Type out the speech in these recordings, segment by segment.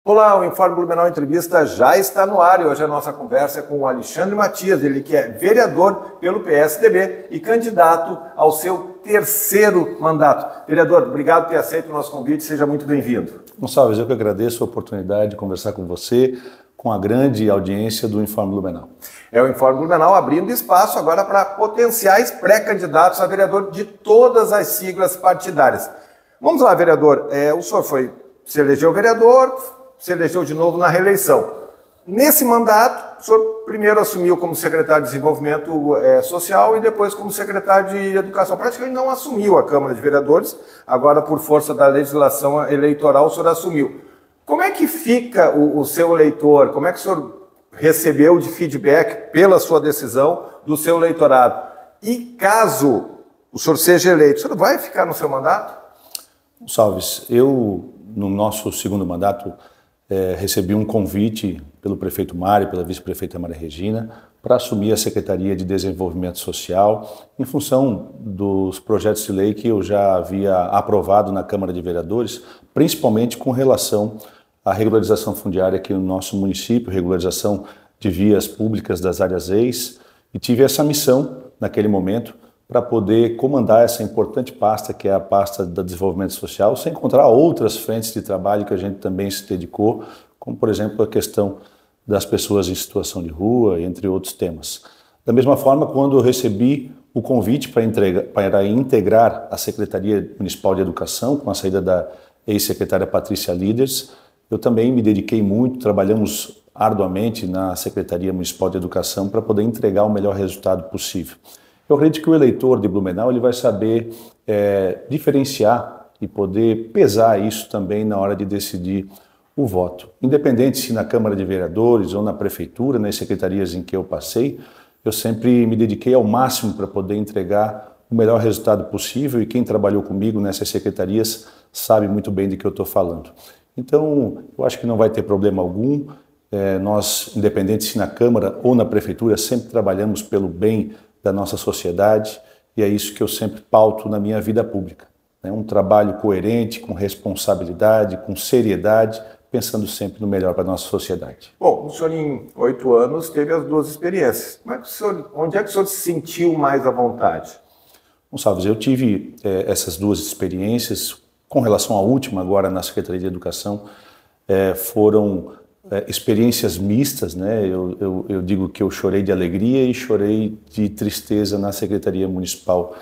Olá, o Informe Blumenau Entrevista já está no ar e hoje a nossa conversa é com o Alexandre Matias, ele que é vereador pelo PSDB e candidato ao seu terceiro mandato. Vereador, obrigado por ter aceito o nosso convite, seja muito bem-vindo. Gonçalves, eu que agradeço a oportunidade de conversar com você, com a grande audiência do Informe Blumenau. É o Informe Blumenau abrindo espaço agora para potenciais pré-candidatos a vereador de todas as siglas partidárias. Vamos lá, vereador, o senhor se elegeu vereador, se elegeu de novo na reeleição. Nesse mandato, o senhor primeiro assumiu como secretário de Desenvolvimento Social e depois como secretário de Educação. Praticamente não assumiu a Câmara de Vereadores, agora por força da legislação eleitoral o senhor assumiu. Como é que fica o seu eleitor? Como é que o senhor recebeu de feedback pela sua decisão do seu eleitorado? E caso o senhor seja eleito, o senhor vai ficar no seu mandato? Gonçalves, eu, no nosso segundo mandato, recebi um convite pelo prefeito Mário, pela vice-prefeita Maria Regina, para assumir a Secretaria de Desenvolvimento Social, em função dos projetos de lei que eu já havia aprovado na Câmara de Vereadores, principalmente com relação à regularização fundiária aqui no nosso município, regularização de vias públicas das áreas EIS, e tive essa missão, naquele momento, para poder comandar essa importante pasta, que é a pasta do desenvolvimento social, sem encontrar outras frentes de trabalho que a gente também se dedicou, como, por exemplo, a questão das pessoas em situação de rua, entre outros temas. Da mesma forma, quando eu recebi o convite para integrar a Secretaria Municipal de Educação, com a saída da ex-secretária Patrícia Líderes, eu também me dediquei muito, trabalhamos arduamente na Secretaria Municipal de Educação para poder entregar o melhor resultado possível. Eu acredito que o eleitor de Blumenau ele vai saber diferenciar e poder pesar isso também na hora de decidir o voto. Independente se na Câmara de Vereadores ou na Prefeitura, nas secretarias em que eu passei, eu sempre me dediquei ao máximo para poder entregar o melhor resultado possível e quem trabalhou comigo nessas secretarias sabe muito bem do que eu estou falando. Então, eu acho que não vai ter problema algum. Nós, independente se na Câmara ou na Prefeitura, sempre trabalhamos pelo bem da nossa sociedade e é isso que eu sempre pauto na minha vida pública. Um trabalho coerente, com responsabilidade, com seriedade, pensando sempre no melhor para a nossa sociedade. Bom, o senhor em 8 anos teve as duas experiências. Onde é que o senhor se sentiu mais à vontade? Gonçalves, eu tive essas duas experiências. Com relação à última, agora na Secretaria de Educação, foram experiências mistas, né? Eu digo que eu chorei de alegria e chorei de tristeza na Secretaria Municipal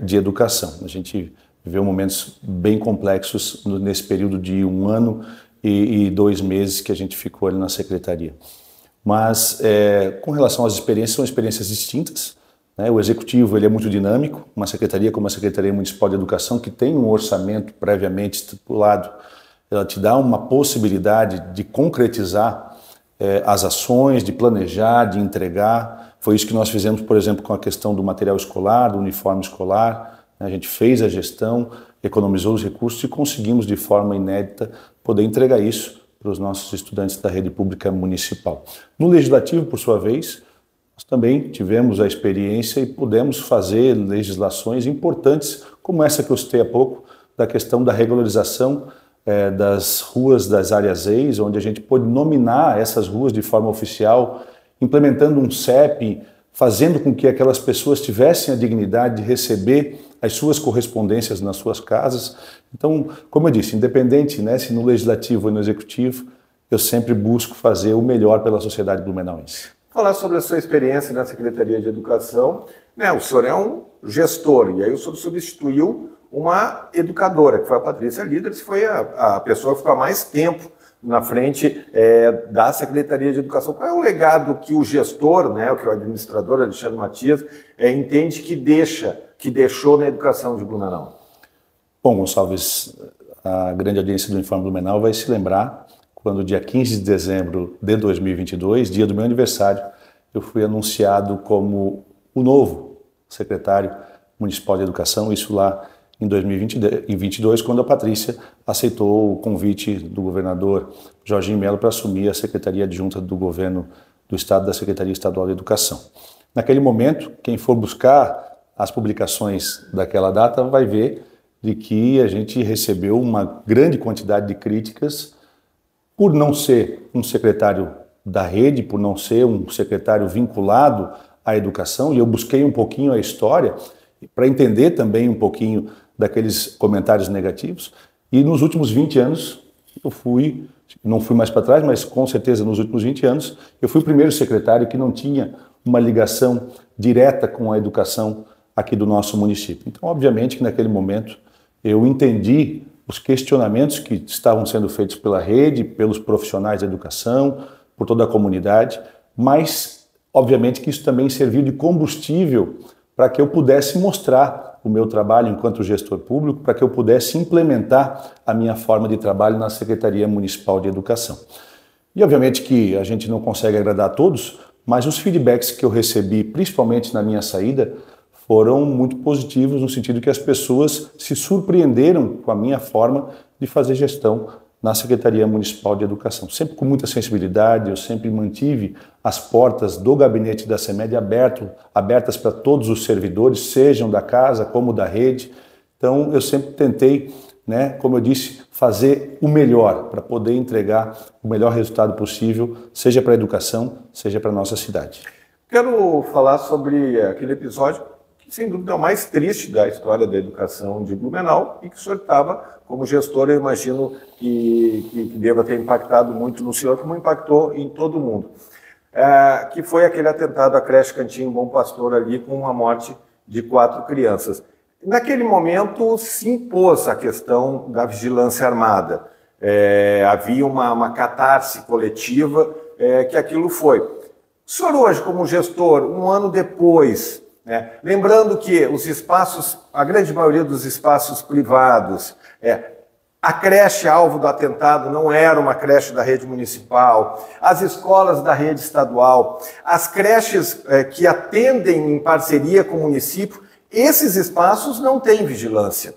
de Educação. A gente viveu momentos bem complexos nesse período de 1 ano e 2 meses que a gente ficou ali na Secretaria. Mas, com relação às experiências, são experiências distintas, né? O Executivo ele é muito dinâmico, uma secretaria como a Secretaria Municipal de Educação, que tem um orçamento previamente estipulado, ela te dá uma possibilidade de concretizar as ações, de planejar, de entregar. Foi isso que nós fizemos, por exemplo, com a questão do material escolar, do uniforme escolar. A gente fez a gestão, economizou os recursos e conseguimos, de forma inédita, poder entregar isso para os nossos estudantes da rede pública municipal. No Legislativo, por sua vez, nós também tivemos a experiência e pudemos fazer legislações importantes, como essa que eu citei há pouco, da questão da regularização das ruas das áreas EIS, onde a gente pôde nominar essas ruas de forma oficial, implementando um CEP, fazendo com que aquelas pessoas tivessem a dignidade de receber as suas correspondências nas suas casas. Então, como eu disse, independente, né, se no Legislativo ou no Executivo, eu sempre busco fazer o melhor pela sociedade blumenauense. Falar sobre a sua experiência na Secretaria de Educação, né, o senhor é um gestor, e aí o senhor substituiu uma educadora, que foi a Patrícia Líderes, que foi a pessoa que ficou há mais tempo na frente da Secretaria de Educação. Qual é o legado que o gestor, né, que o administrador Alexandre Matias, entende que deixou na educação de Blumenau? Bom, Gonçalves, a grande audiência do Informe Blumenau vai se lembrar quando, dia 15 de dezembro de 2022, dia do meu aniversário, eu fui anunciado como o novo secretário municipal de educação, isso lá em 2022, quando a Patrícia aceitou o convite do governador Jorginho Melo para assumir a Secretaria Adjunta do Governo do Estado da Secretaria Estadual de Educação. Naquele momento, quem for buscar as publicações daquela data vai ver de que a gente recebeu uma grande quantidade de críticas por não ser um secretário da rede, por não ser um secretário vinculado à educação, e eu busquei um pouquinho a história para entender também um pouquinho daqueles comentários negativos, e nos últimos 20 anos não fui mais para trás, mas com certeza nos últimos 20 anos, eu fui o primeiro secretário que não tinha uma ligação direta com a educação aqui do nosso município. Então, obviamente que naquele momento eu entendi os questionamentos que estavam sendo feitos pela rede, pelos profissionais da educação, por toda a comunidade, mas obviamente que isso também serviu de combustível para que eu pudesse mostrar o meu trabalho enquanto gestor público, para que eu pudesse implementar a minha forma de trabalho na Secretaria Municipal de Educação. E obviamente que a gente não consegue agradar a todos, mas os feedbacks que eu recebi, principalmente na minha saída, foram muito positivos no sentido que as pessoas se surpreenderam com a minha forma de fazer gestão na Secretaria Municipal de Educação. Sempre com muita sensibilidade, eu sempre mantive as portas do gabinete da CEMED abertas para todos os servidores, sejam da casa como da rede. Então eu sempre tentei, como eu disse, fazer o melhor para poder entregar o melhor resultado possível, seja para a educação, seja para a nossa cidade. Quero falar sobre aquele episódio que, sem dúvida, é o mais triste da história da educação de Blumenau e que o senhor estava, como gestor, eu imagino que deva ter impactado muito no senhor, como impactou em todo mundo. Que foi aquele atentado à creche Cantinho Bom Pastor ali, com a morte de 4 crianças. Naquele momento se impôs a questão da vigilância armada. Havia uma catarse coletiva que aquilo foi. O senhor hoje, como gestor, um ano depois, lembrando que os espaços, a grande maioria dos espaços privados, a creche alvo do atentado não era uma creche da rede municipal, as escolas da rede estadual, as creches que atendem em parceria com o município, esses espaços não têm vigilância.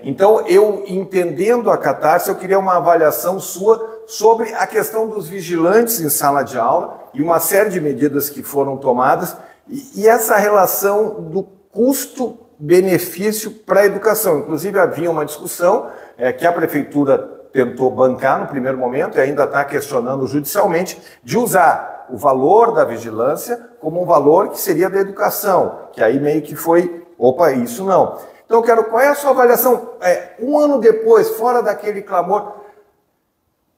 Então, eu entendendo a catarse, eu queria uma avaliação sua sobre a questão dos vigilantes em sala de aula e uma série de medidas que foram tomadas e essa relação do custo-benefício para a educação. Inclusive, havia uma discussão que a prefeitura tentou bancar no primeiro momento e ainda está questionando judicialmente de usar o valor da vigilância como um valor que seria da educação, que aí meio que foi, opa, isso não. Então, qual é a sua avaliação? Um ano depois, fora daquele clamor,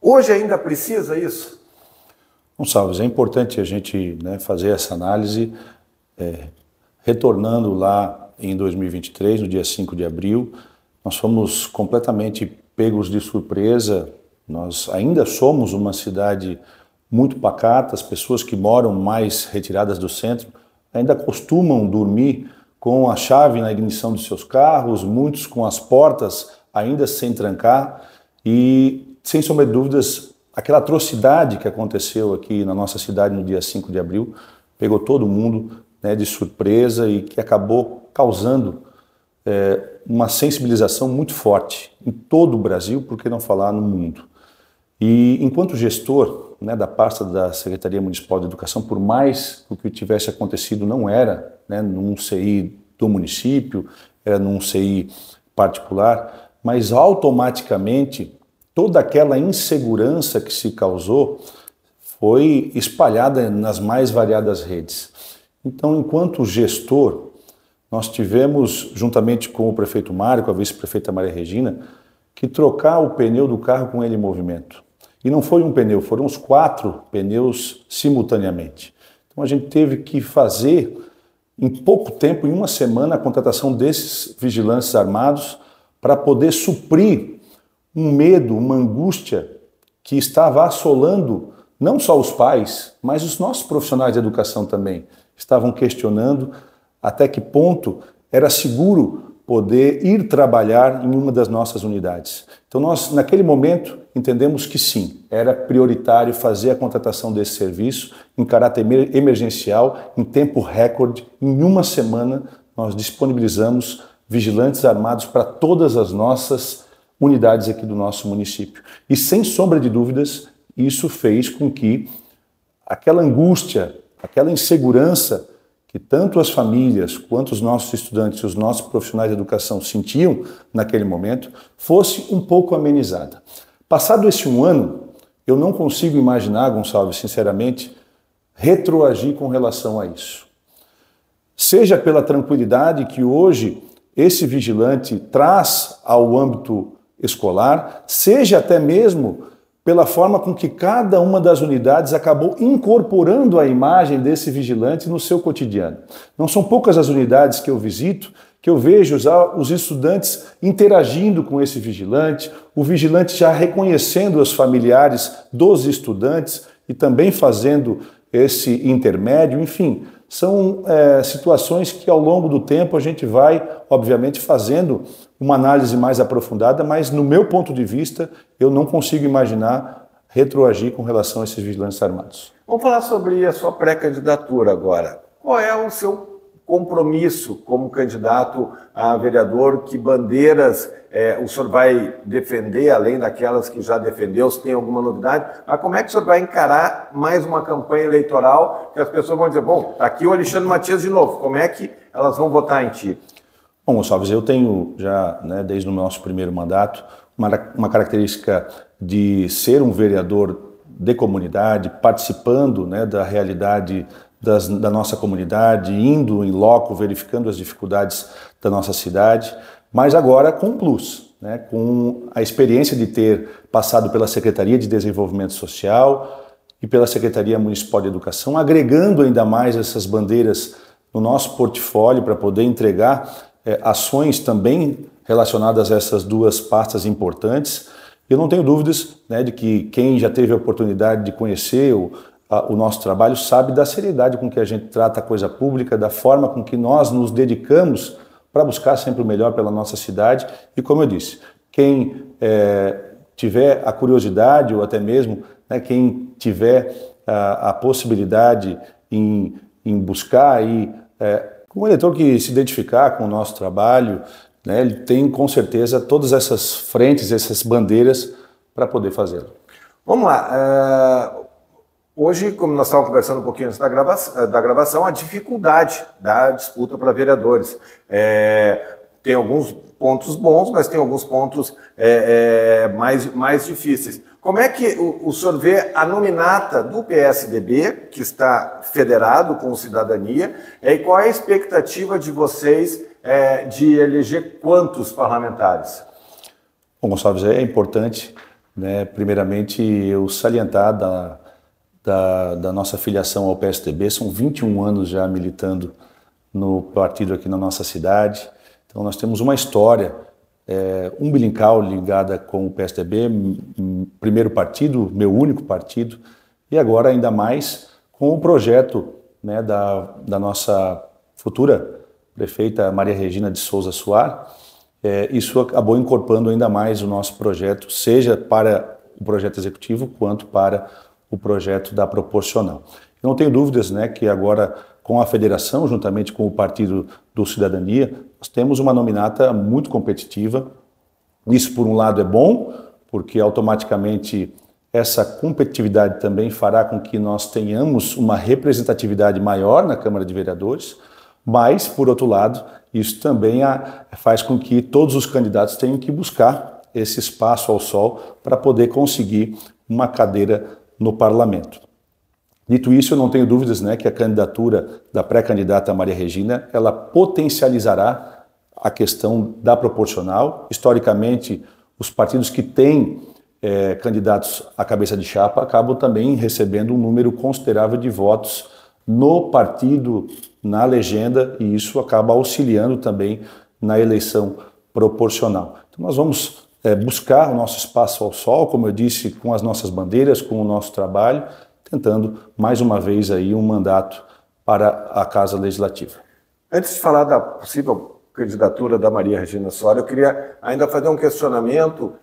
hoje ainda precisa isso? Gonçalves, é importante a gente fazer essa análise, retornando lá em 2023, no dia 5 de abril, nós fomos completamente pegos de surpresa, nós ainda somos uma cidade muito pacata, as pessoas que moram mais retiradas do centro ainda costumam dormir com a chave na ignição dos seus carros, muitos com as portas ainda sem trancar e, sem sombra de dúvidas, aquela atrocidade que aconteceu aqui na nossa cidade no dia 5 de abril pegou todo mundo de surpresa e que acabou causando uma sensibilização muito forte em todo o Brasil, por que não falar no mundo. E enquanto gestor da pasta da Secretaria Municipal de Educação, por mais que o que tivesse acontecido não era num CI do município, era num CI particular, mas automaticamente toda aquela insegurança que se causou foi espalhada nas mais variadas redes. Então, enquanto gestor, nós tivemos, juntamente com o prefeito Mário, com a vice-prefeita Maria Regina, que trocar o pneu do carro com ele em movimento. E não foi um pneu, foram os 4 pneus simultaneamente. Então a gente teve que fazer, em pouco tempo, em uma semana, a contratação desses vigilantes armados para poder suprir um medo, uma angústia que estava assolando não só os pais, mas os nossos profissionais de educação também. Estavam questionando até que ponto era seguro poder ir trabalhar em uma das nossas unidades. Então nós, naquele momento, entendemos que sim, era prioritário fazer a contratação desse serviço em caráter emergencial, em tempo recorde. Em uma semana, nós disponibilizamos vigilantes armados para todas as nossas unidades aqui do nosso município. E sem sombra de dúvidas, isso fez com que aquela angústia, aquela insegurança que tanto as famílias quanto os nossos estudantes e os nossos profissionais de educação sentiam naquele momento, fosse um pouco amenizada. Passado esse um ano, eu não consigo imaginar, Gonçalves, sinceramente, retroagir com relação a isso. Seja pela tranquilidade que hoje esse vigilante traz ao âmbito escolar, seja até mesmo pela forma com que cada uma das unidades acabou incorporando a imagem desse vigilante no seu cotidiano. Não são poucas as unidades que eu visito, que eu vejo os estudantes interagindo com esse vigilante, o vigilante já reconhecendo os familiares dos estudantes e também fazendo esse intermédio, enfim, são situações que ao longo do tempo a gente vai, obviamente, fazendo uma análise mais aprofundada, mas no meu ponto de vista, eu não consigo imaginar retroagir com relação a esses vigilantes armados. Vamos falar sobre a sua pré-candidatura agora. Qual é o seu compromisso como candidato a vereador? Que bandeiras o senhor vai defender, além daquelas que já defendeu, se tem alguma novidade? Mas como é que o senhor vai encarar mais uma campanha eleitoral que as pessoas vão dizer, bom, está aqui o Alexandre Matias de novo, como é que elas vão votar em ti? Bom, Gonçalves, eu tenho já, desde o nosso primeiro mandato, uma característica de ser um vereador de comunidade, participando da realidade da nossa comunidade, indo em loco, verificando as dificuldades da nossa cidade, mas agora com um plus, com a experiência de ter passado pela Secretaria de Desenvolvimento Social e pela Secretaria Municipal de Educação, agregando ainda mais essas bandeiras no nosso portfólio para poder entregar ações também relacionadas a essas duas pastas importantes. Eu não tenho dúvidas de que quem já teve a oportunidade de conhecer o nosso trabalho sabe da seriedade com que a gente trata a coisa pública, da forma com que nós nos dedicamos para buscar sempre o melhor pela nossa cidade. E como eu disse, quem tiver a curiosidade ou até mesmo quem tiver a possibilidade em buscar aí, um eleitor que se identificar com o nosso trabalho, ele tem com certeza todas essas frentes, essas bandeiras para poder fazê-lo. Vamos lá. Hoje, como nós estávamos conversando um pouquinho antes da gravação, a dificuldade da disputa para vereadores. Tem alguns pontos bons, mas tem alguns pontos mais difíceis. Como é que o senhor vê a nominata do PSDB, que está federado com o Cidadania, e qual é a expectativa de vocês de eleger quantos parlamentares? Bom, Gonçalves, é importante, primeiramente, eu salientar da nossa filiação ao PSDB. São 21 anos já militando no partido aqui na nossa cidade. Então nós temos uma história umbilical ligada com o PSDB, primeiro partido, meu único partido, e agora ainda mais com o projeto da nossa futura prefeita Maria Regina de Souza Soares. Isso acabou incorporando ainda mais o nosso projeto, seja para o projeto executivo quanto para o projeto da proporcional. Eu não tenho dúvidas que agora, com a federação, juntamente com o Partido do Cidadania, nós temos uma nominata muito competitiva. Isso, por um lado, é bom, porque automaticamente essa competitividade também fará com que nós tenhamos uma representatividade maior na Câmara de Vereadores, mas, por outro lado, isso também faz com que todos os candidatos tenham que buscar esse espaço ao sol para poder conseguir uma cadeira no parlamento. Dito isso, eu não tenho dúvidas que a candidatura da pré-candidata Maria Regina, ela potencializará a questão da proporcional. Historicamente, os partidos que têm candidatos à cabeça de chapa acabam também recebendo um número considerável de votos no partido, na legenda, e isso acaba auxiliando também na eleição proporcional. Então nós vamos buscar o nosso espaço ao sol, como eu disse, com as nossas bandeiras, com o nosso trabalho, tentando mais uma vez aí um mandato para a Casa Legislativa. Antes de falar da possível candidatura da Maria Regina Soares, eu queria ainda fazer um questionamento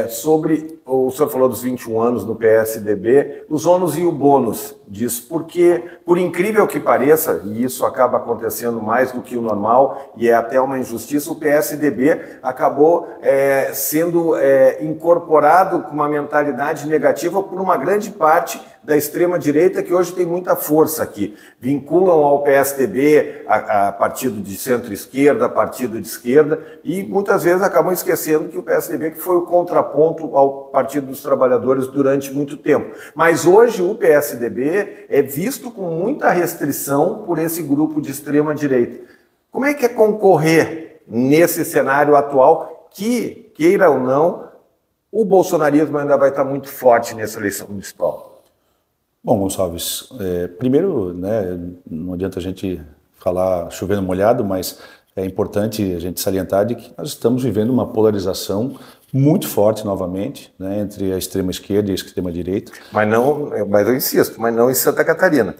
sobre, o senhor falou dos 21 anos no PSDB, os ônus e o bônus disso, porque, por incrível que pareça, e isso acaba acontecendo mais do que o normal, e é até uma injustiça, o PSDB acabou sendo incorporado com uma mentalidade negativa por uma grande parte da extrema-direita, que hoje tem muita força aqui. Vinculam ao PSDB a partido de centro-esquerda, a partido de esquerda, e muitas vezes acabam esquecendo que o PSDB que foi o contraponto ao Partido dos Trabalhadores durante muito tempo. Mas hoje o PSDB é visto com muita restrição por esse grupo de extrema-direita. Como é que é concorrer nesse cenário atual que, queira ou não, o bolsonarismo ainda vai estar muito forte nessa eleição municipal? Bom, Gonçalves, primeiro, né, não adianta a gente falar chovendo molhado, mas é importante a gente salientar de que nós estamos vivendo uma polarização muito forte novamente, né, entre a extrema esquerda e a extrema direita. Mas eu insisto, mas não em Santa Catarina.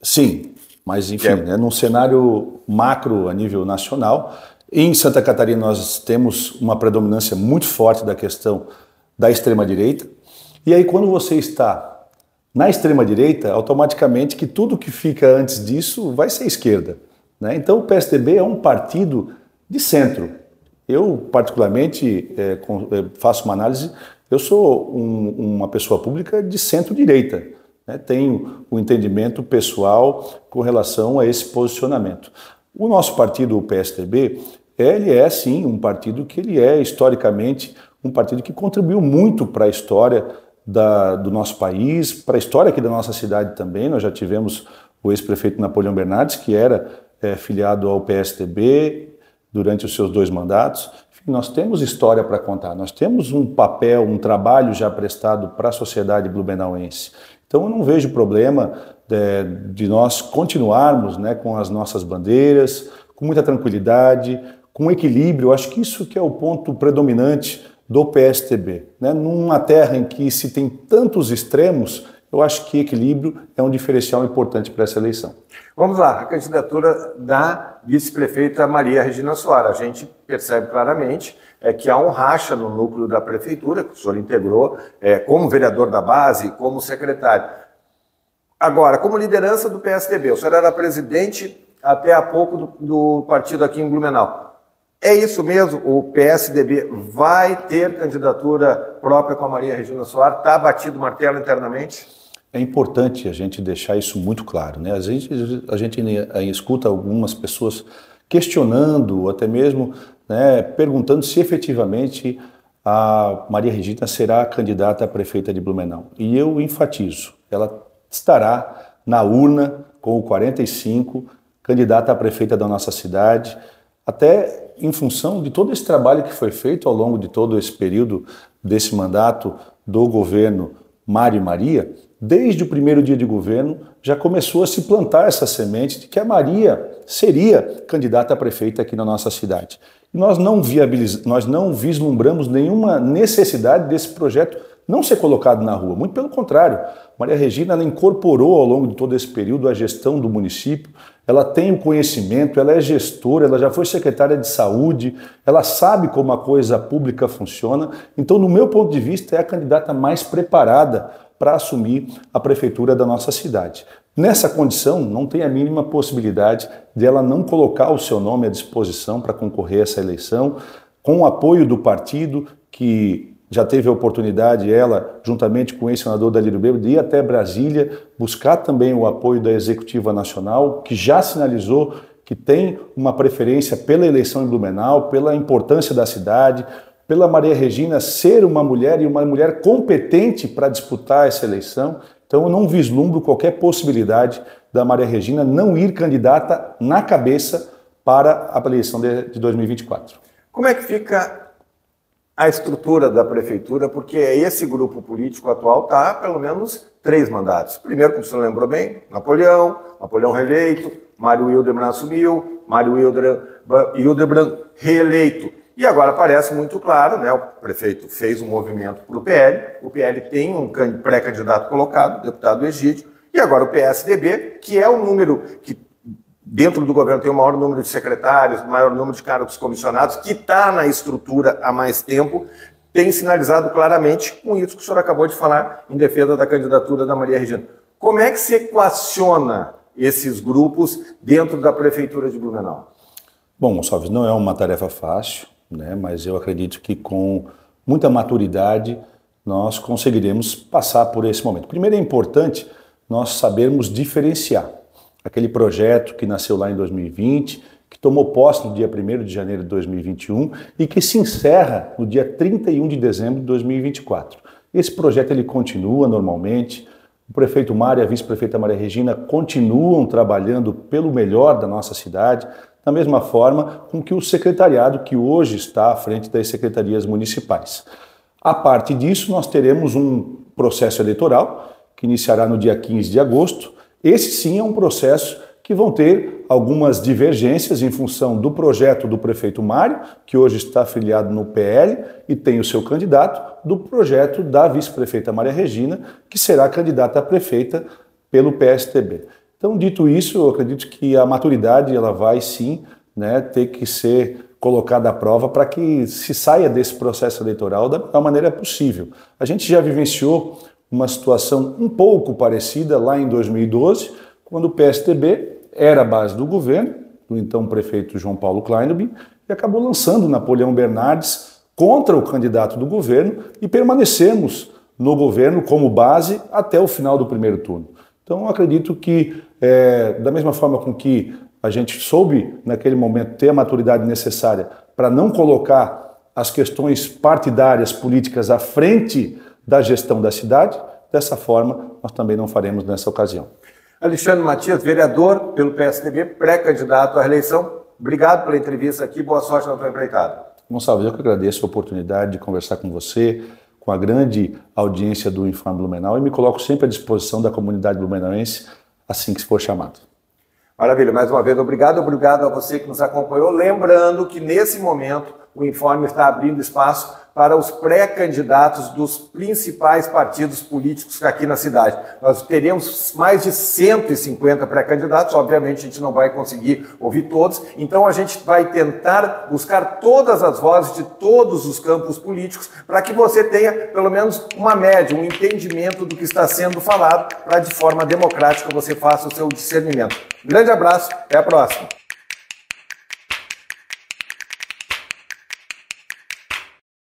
Sim, mas enfim, né, num cenário macro a nível nacional, em Santa Catarina nós temos uma predominância muito forte da questão da extrema direita, e aí quando você está na extrema-direita, automaticamente que tudo que fica antes disso vai ser esquerda, né? Então o PSDB é um partido de centro. Eu, particularmente, faço uma análise, eu sou uma pessoa pública de centro-direita, né? Tenho um entendimento pessoal com relação a esse posicionamento. O nosso partido, o PSDB, ele é sim um partido que ele é historicamente um partido que contribuiu muito para a história do nosso país, para a história aqui da nossa cidade também. Nós já tivemos o ex-prefeito Napoleão Bernardes, que era filiado ao PSDB durante os seus 2 mandatos. Enfim, nós temos história para contar, nós temos um papel, um trabalho já prestado para a sociedade blumenauense. Então eu não vejo problema de nós continuarmos, né, com as nossas bandeiras, com muita tranquilidade, com equilíbrio. Eu acho que isso que é o ponto predominante do PSDB, né? Numa terra em que se tem tantos extremos, eu acho que equilíbrio é um diferencial importante para essa eleição. Vamos lá, a candidatura da vice-prefeita Maria Regina Soares. A gente percebe claramente que há um racha no núcleo da prefeitura, que o senhor integrou como vereador da base, como secretário. Agora, como liderança do PSDB, o senhor era presidente até há pouco do partido aqui em Blumenau. É isso mesmo? O PSDB vai ter candidatura própria com a Maria Regina Soares? Está batido o martelo internamente? É importante a gente deixar isso muito claro, né? A gente escuta algumas pessoas questionando, ou até mesmo, né, perguntando se efetivamente a Maria Regina será candidata a prefeita de Blumenau. E eu enfatizo, ela estará na urna com o 45, candidata a prefeita da nossa cidade, até em função de todo esse trabalho que foi feito ao longo de todo esse período desse mandato do governo Mário e Maria. Desde o primeiro dia de governo já começou a se plantar essa semente de que a Maria seria candidata a prefeita aqui na nossa cidade. E nós não vislumbramos nenhuma necessidade desse projeto não ser colocado na rua, muito pelo contrário. Maria Regina ela incorporou ao longo de todo esse período a gestão do município, ela tem o conhecimento, ela é gestora, ela já foi secretária de saúde, ela sabe como a coisa pública funciona. Então, no meu ponto de vista, é a candidata mais preparada para assumir a prefeitura da nossa cidade. Nessa condição, não tem a mínima possibilidade de ela não colocar o seu nome à disposição para concorrer a essa eleição, com o apoio do partido, que já teve a oportunidade, ela, juntamente com o ex-senador Dalírio Bêbado, de ir até Brasília, buscar também o apoio da Executiva Nacional, que já sinalizou que tem uma preferência pela eleição em Blumenau, pela importância da cidade, pela Maria Regina ser uma mulher e uma mulher competente para disputar essa eleição. Então eu não vislumbro qualquer possibilidade da Maria Regina não ir candidata na cabeça para a eleição de 2024. Como é que fica a estrutura da prefeitura? Porque esse grupo político atual está há pelo menos 3 mandatos. Primeiro, como o senhor lembrou bem, Napoleão reeleito, Mário Hildebrand assumiu, Mário Hildebrand reeleito. E agora parece muito claro, né? O prefeito fez um movimento para o PL tem um pré-candidato colocado, o deputado Egídio, e agora o PSDB, que é o número que dentro do governo tem o maior número de secretários, o maior número de cargos comissionados, que está na estrutura há mais tempo, tem sinalizado claramente com isso que o senhor acabou de falar em defesa da candidatura da Maria Regina. Como é que se equaciona esses grupos dentro da Prefeitura de Blumenau? Bom, Gonçalves, não é uma tarefa fácil, né? Mas eu acredito que com muita maturidade nós conseguiremos passar por esse momento. Primeiro é importante nós sabermos diferenciar aquele projeto que nasceu lá em 2020, que tomou posse no dia 1º de janeiro de 2021 e que se encerra no dia 31 de dezembro de 2024. Esse projeto ele continua normalmente, o prefeito Mário e a vice-prefeita Maria Regina continuam trabalhando pelo melhor da nossa cidade, da mesma forma com que o secretariado que hoje está à frente das secretarias municipais. A parte disso, nós teremos um processo eleitoral que iniciará no dia 15 de agosto. Esse sim é um processo que vão ter algumas divergências em função do projeto do prefeito Mário, que hoje está afiliado no PL e tem o seu candidato, do projeto da vice-prefeita Maria Regina, que será candidata a prefeita pelo PSTB. Então, dito isso, eu acredito que a maturidade ela vai sim, né, ter que ser colocada à prova para que se saia desse processo eleitoral da melhor maneira possível. A gente já vivenciou uma situação um pouco parecida lá em 2012, quando o PSTB era a base do governo, do então prefeito João Paulo Kleinobin, e acabou lançando Napoleão Bernardes contra o candidato do governo e permanecemos no governo como base até o final do primeiro turno. Então, eu acredito que, da mesma forma com que a gente soube, naquele momento, ter a maturidade necessária para não colocar as questões partidárias, políticas à frente da gestão da cidade, dessa forma, nós também não faremos nessa ocasião. Alexandre Matias, vereador pelo PSDB, pré-candidato à reeleição. Obrigado pela entrevista aqui, boa sorte na tua empreitada. Gonçalves, eu que agradeço a oportunidade de conversar com você, com a grande audiência do Informe Blumenau, e me coloco sempre à disposição da comunidade blumenauense, assim que for chamado. Maravilha, mais uma vez, obrigado a você que nos acompanhou. Lembrando que nesse momento o Informe está abrindo espaço para os pré-candidatos dos principais partidos políticos aqui na cidade. Nós teremos mais de 150 pré-candidatos, obviamente a gente não vai conseguir ouvir todos, então a gente vai tentar buscar todas as vozes de todos os campos políticos para que você tenha pelo menos uma média, um entendimento do que está sendo falado, para de forma democrática você faça o seu discernimento. Grande abraço, até a próxima.